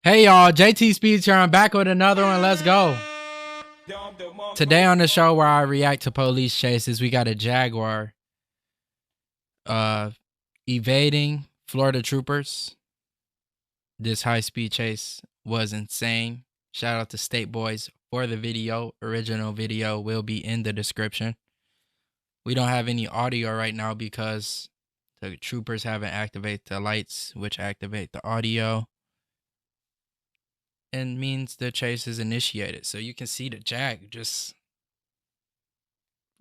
Hey y'all, JTSpeeds here. I'm back with another one. Let's go. Today on the show where I react to police chases, we got a Jaguar evading Florida troopers. This high-speed chase was insane. Shout out to State Boys for the video. Original video will be in the description. We don't have any audio right now because the troopers haven't activated the lights, which activate the audio. And means the chase is initiated. So you can see the Jag just,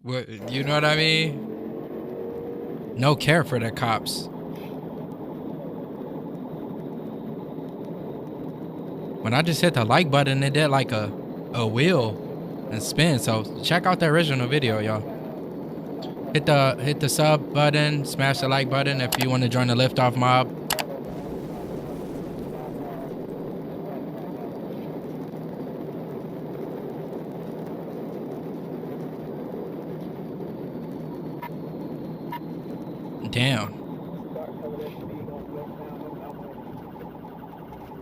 you know what I mean? No care for the cops. When I just hit the like button, it did like a wheel and spin. So check out the original video, y'all. Hit the sub button, smash the like button if you want to join the liftoff mob. Damn.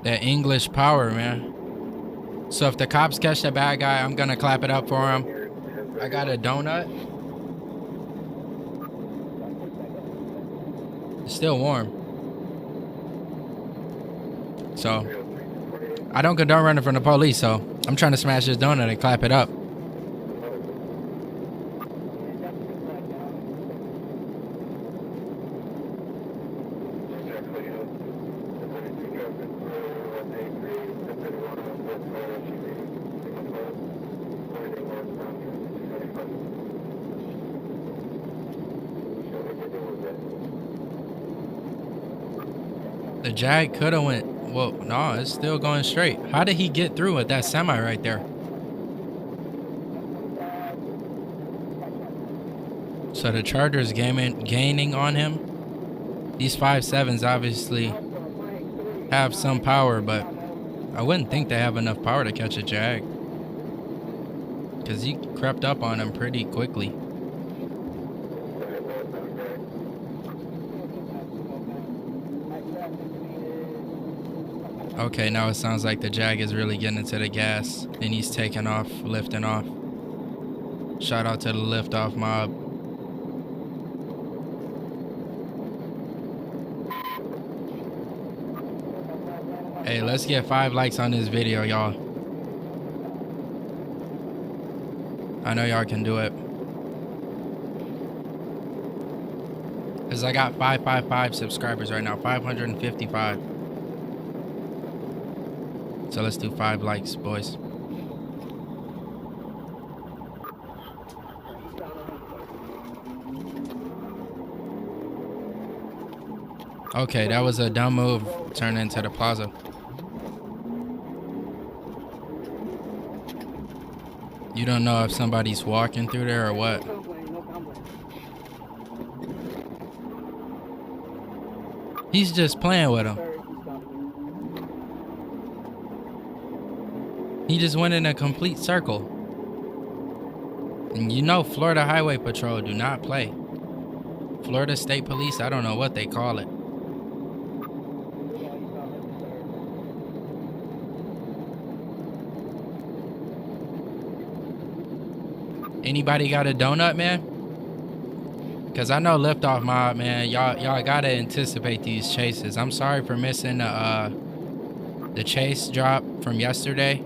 That English power, man. So if the cops catch the bad guy, I'm gonna clap it up for him. I got a donut. It's still warm. So I don't condone running from the police, so I'm trying to smash this donut and clap it up. The Jag could have went, well, no, it's still going straight. How did he get through with that semi right there? So the Charger's gaining on him. These 5.7s obviously have some power, but I wouldn't think they have enough power to catch a Jag, because he crept up on him pretty quickly. Okay, now it sounds like the Jag is really getting into the gas and he's taking off, lifting off. Shout out to the liftoff mob. Hey, let's get 5 likes on this video, y'all. I know y'all can do it. Because I got 555 subscribers right now, 555. So let's do 5 likes, boys. Okay, that was a dumb move, turning into the plaza. You don't know if somebody's walking through there or what. He's just playing with him. He just went in a complete circle. And you know Florida Highway Patrol do not play. Florida State Police, I don't know what they call it. Anybody got a donut, man? Because I know liftoff mob, man, y'all gotta anticipate these chases. I'm sorry for missing the chase drop from yesterday.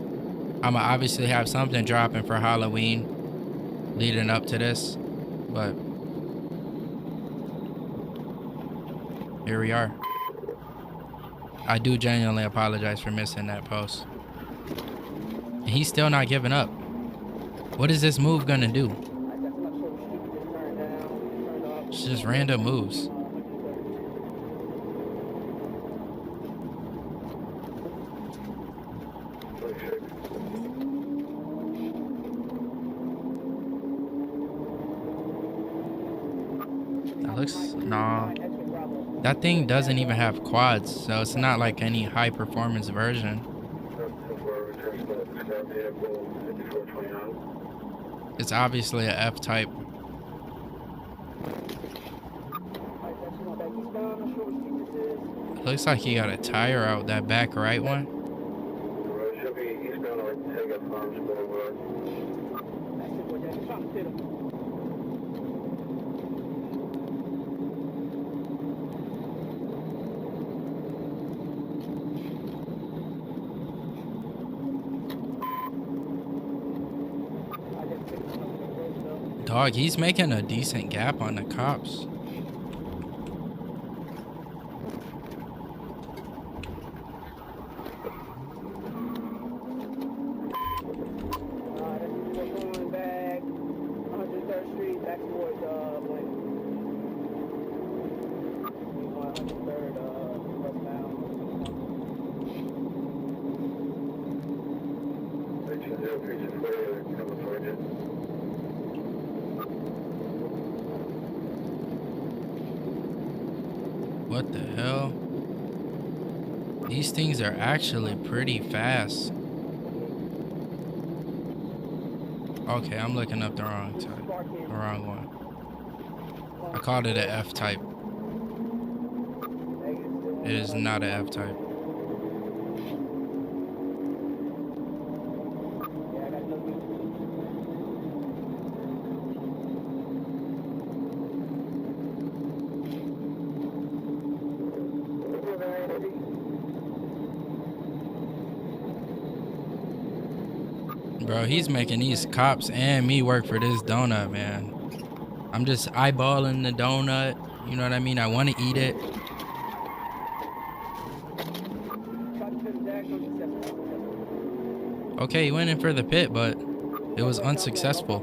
I'ma obviously have something dropping for Halloween leading up to this, but here we are. I do genuinely apologize for missing that post. And he's still not giving up. What is this move gonna do? It's just random moves. That looks, nah. That thing doesn't even have quads, so it's not like any high performance version. It's obviously a F-type. Looks like he got a tire out, that back right one. Dog, he's making a decent gap on the cops. Going back 103rd Street back towards Wayne. 103rd westbound. What the hell? These things are actually pretty fast. Okay, I'm looking up the wrong type. The wrong one. I called it a F type. It is not a F type. Bro, he's making these cops and me work for this donut, man. I'm just eyeballing the donut. You know what I mean? I want to eat it. Okay, he went in for the pit, but it was unsuccessful.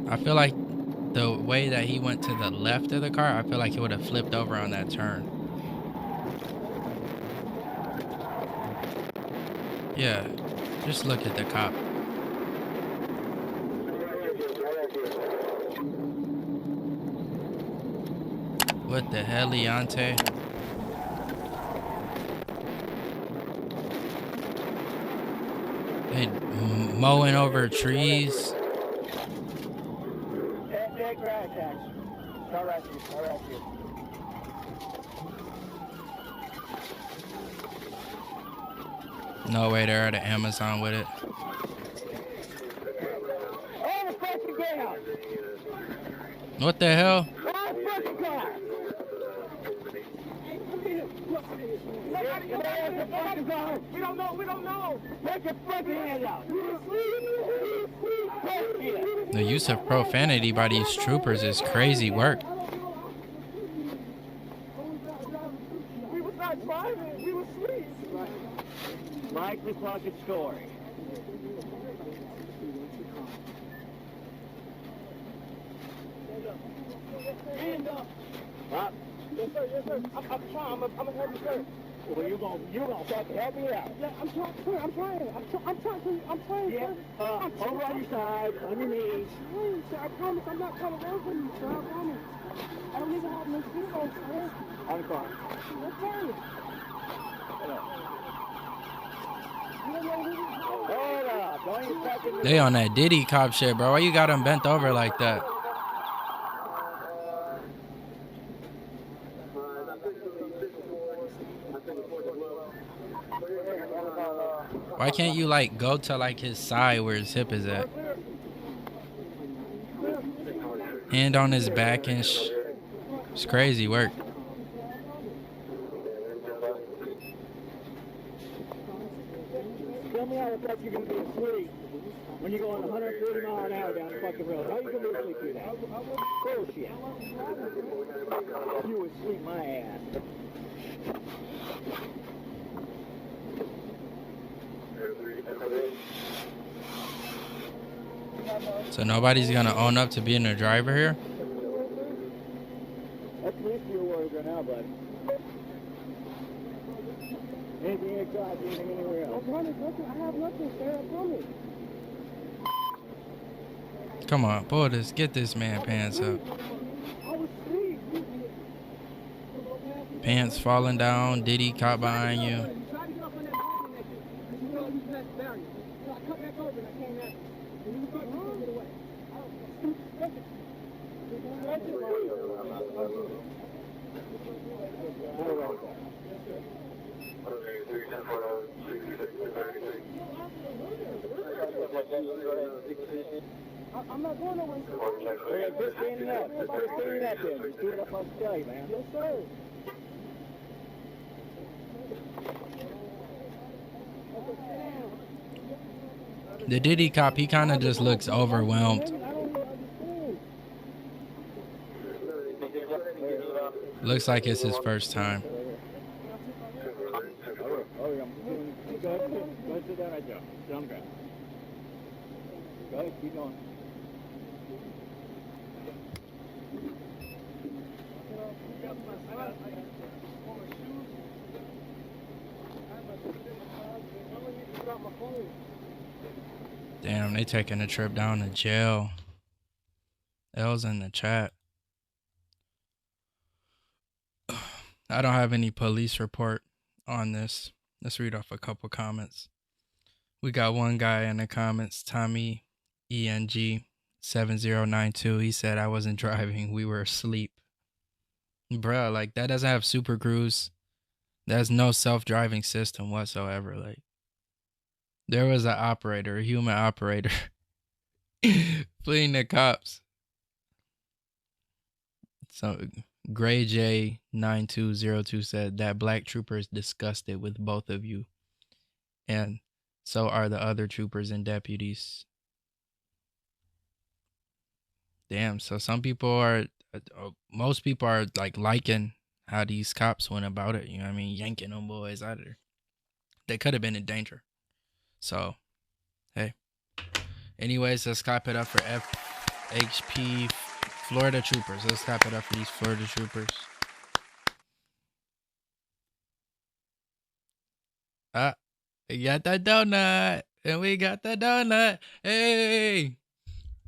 I feel like the way that he went to the left of the car, I feel like he would have flipped over on that turn. Yeah, just look at the cop. What the hell, Leonte? They mowing over trees. No way, they're at an Amazon with it. What the hell? We don't know. Take your fucking hand out. The use of profanity by these troopers is crazy work. We was not driving. We were asleep. Likely fucking story. Hand up. What? Yes, sir. Yes, sir. I'm trying. I'm gonna help you, sir. Well, you're gonna fucking help me out. Yeah, I'm trying. I'm trying. Yeah. Over on your side, on your knees. Please, sir. I promise I'm not trying to run from you, sir. I promise. I don't even have no speedos, sir. I'm fine. Okay. Hold up. Don't you fucking... They on that Diddy cop shit, bro. Why you got them bent over like that? Why can't you like go to like his side where his hip is at? Hand on his back and it's crazy work. Tell me how the fuck you're gonna be asleep when you're going 130 miles an hour down the fucking road. How you gonna be asleep through that? Bullshit. You would sleep my ass. So nobody's gonna own up to being a driver here? That's the least of your worries right now, buddy. Anything exotic, anything anywhere else? I have nothing, sir. I promise. Come on, pull this. Get this man pants up. Pants falling down. Diddy cop behind you. I'm not going nowhere. Hey, just standing up. Just standing up there. Just do it up on the telly, man. Yes, sir. The Diddy cop, he kind of just looks overwhelmed. Looks like it's his first time. Go, keep going. Damn, they taking a trip down to jail. L's in the chat. I don't have any police report on this. Let's read off a couple comments. We got one guy in the comments, Tommy ENG 7092. He said, I wasn't driving, we were asleep. Bruh, like, that doesn't have Super Cruise. There's no self-driving system whatsoever. Like, there was an operator, a human operator, fleeing the cops. So Gray J 9202 said that black trooper is disgusted with both of you, and so are the other troopers and deputies. Damn, so some people are, most people are like liking how these cops went about it. You know what I mean? Yanking them boys out of there. They could have been in danger. So, hey. Anyways, let's clap it up for FHP Florida troopers. Let's clap it up for these Florida troopers. We got that donut. And we got the donut. Hey.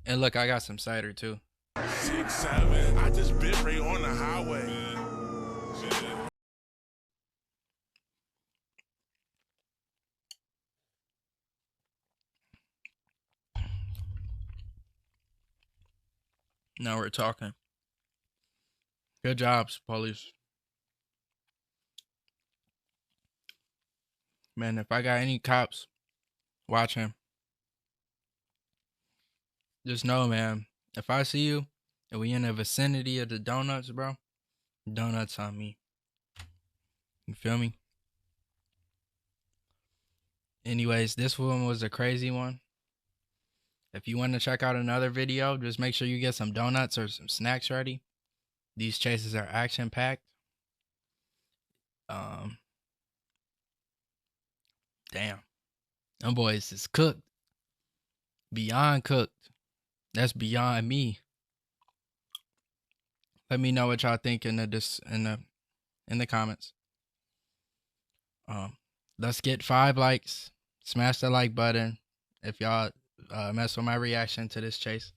And look, I got some cider too. 6-7. I just bit right on the highway. Now we're talking. Good jobs, police. Man, if I got any cops watching, just know, man, if I see you and we in the vicinity of the donuts, bro, donuts on me. You feel me? Anyways, this one was a crazy one. If you want to check out another video, just make sure you get some donuts or some snacks ready. These chases are action-packed. Damn. Them boys is cooked. Beyond cooked. That's beyond me. Let me know what y'all think in the comments. Let's get 5 likes. Smash the like button if y'all mess with my reaction to this chase.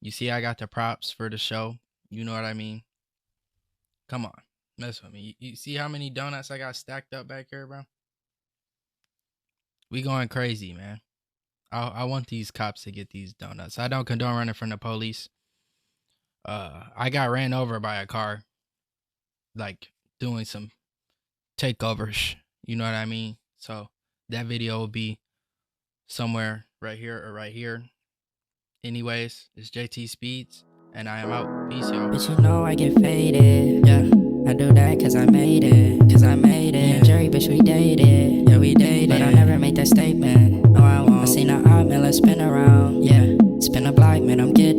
You see I got the props for the show. You know what I mean? Come on. Mess with me. You see how many donuts I got stacked up back here, bro? We going crazy, man. I want these cops to get these donuts. I don't condone running from the police. I got ran over by a car, like doing some takeovers. You know what I mean? So that video will be somewhere right here or right here. Anyways, it's JTSpeeds, and I am out. Peace, y'all. But you know I get faded. Yeah, I do that cause I made it. Cause I made it. Yeah, Jerry, bitch, we dated. Yeah, we dated. But I never made that statement. No, I won't. I seen a odd Miller spin around. Yeah, spin a block, man, I'm getting